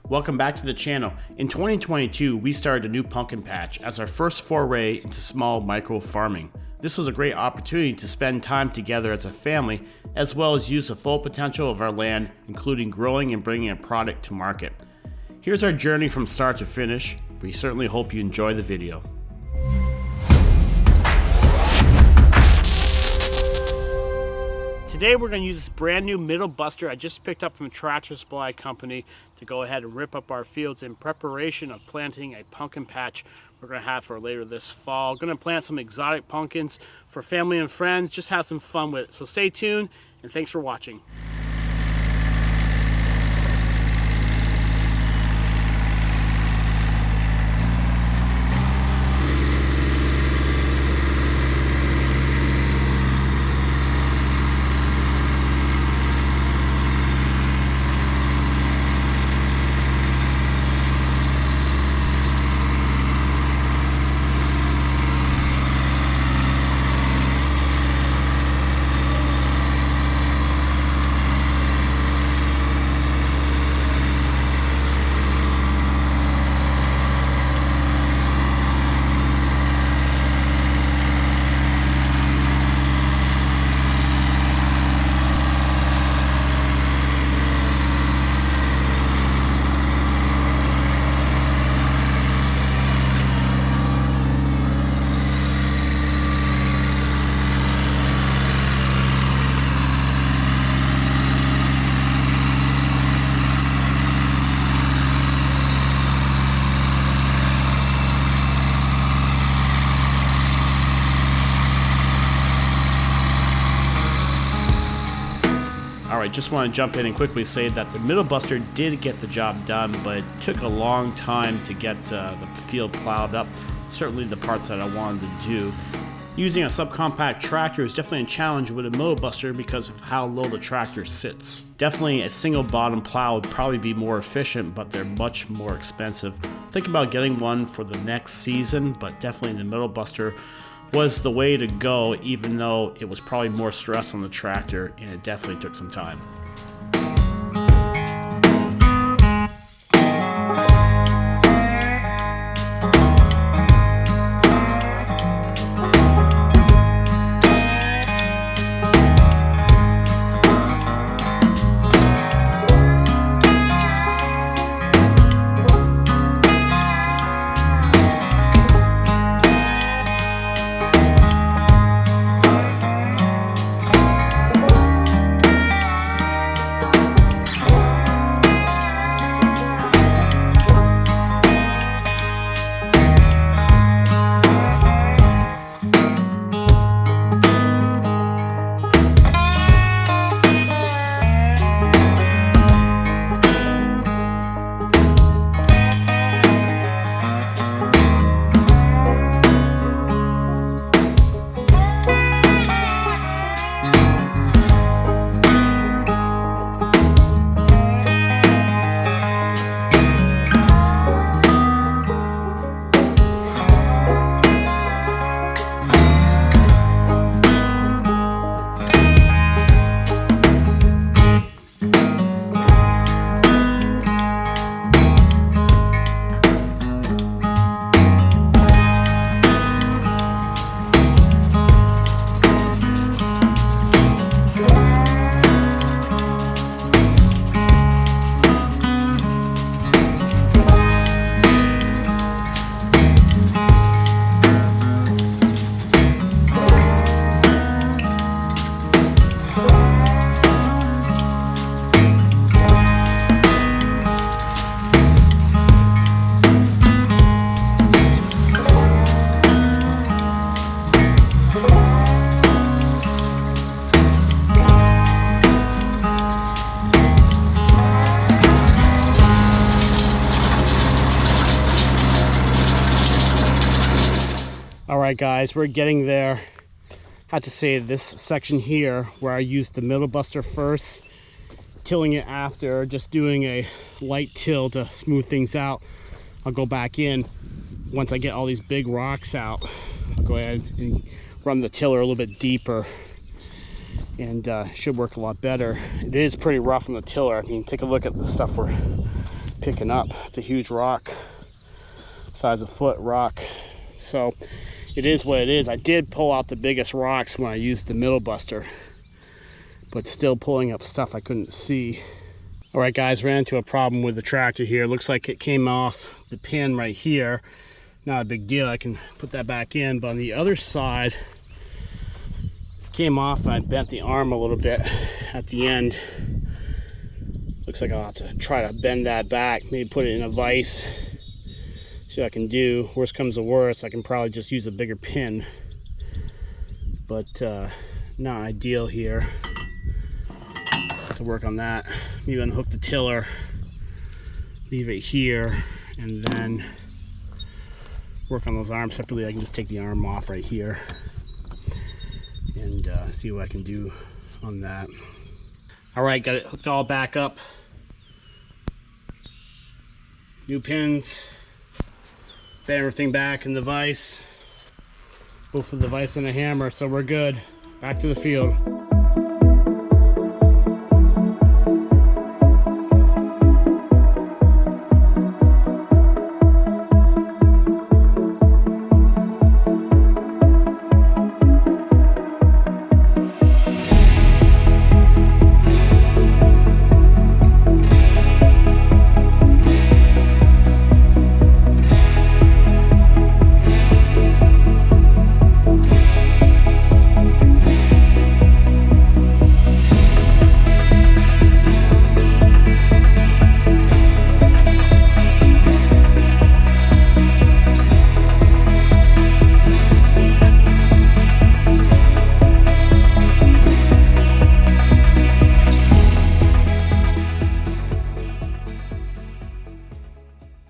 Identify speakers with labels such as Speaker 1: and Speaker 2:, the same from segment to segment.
Speaker 1: Welcome back to the channel. In 2022, we started a new pumpkin patch as our first foray into small micro farming. This was a great opportunity to spend time together as a family, as well as use the full potential of our land, including growing and bringing a product to market. Here's our journey from start to finish. We certainly hope you enjoy the video. Today we're going to use this brand new middle buster I just picked up from Tractor Supply Company to go ahead and rip up our fields in preparation of planting a pumpkin patch we're going to have for later this fall. Going to plant some exotic pumpkins for family and friends, just have some fun with it. So stay tuned and thanks for watching. Alright, just want to jump in and quickly say that the middle buster did get the job done, but it took a long time to get the field plowed up. Certainly the parts that I wanted to do. Using a subcompact tractor is definitely a challenge with a middle buster because of how low the tractor sits. Definitely a single bottom plow would probably be more efficient, but they're much more expensive. Think about getting one for the next season, but definitely the middle buster was the way to go, even though it was probably more stress on the tractor and it definitely took some time. Alright guys, we're getting there. I have to say this section here where I used the middle buster first, tilling it after, just doing a light till to smooth things out. I'll go back in once I get all these big rocks out. I'll go ahead and run the tiller a little bit deeper and should work a lot better. It is pretty rough on the tiller. I mean, take a look at the stuff we're picking up. It's a huge rock, size of foot rock. So it is what it is. I did pull out the biggest rocks when I used the middle buster, but still pulling up stuff I couldn't see. All right, guys, ran into a problem with the tractor here. Looks like it came off the pin right here. Not a big deal, I can put that back in, but on the other side, it came off and I bent the arm a little bit at the end. Looks like I'll have to try to bend that back, maybe put it in a vise. See what I can do. Worst comes to worst, I can probably just use a bigger pin, but not ideal here. To work on that, maybe unhook the tiller, leave it here, and then work on those arms separately. I can just take the arm off right here and see what I can do on that. All right, got it hooked all back up. New pins, bend everything back in the vise, both for the vise and the hammer, so we're good. Back to the field.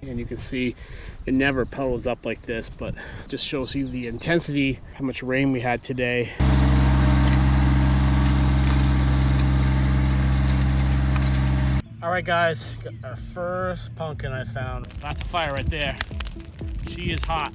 Speaker 1: And you can see it never puddles up like this, but just shows you the intensity, how much rain we had today. All right, guys, got our first pumpkin I found. That's a fire right there. She is hot.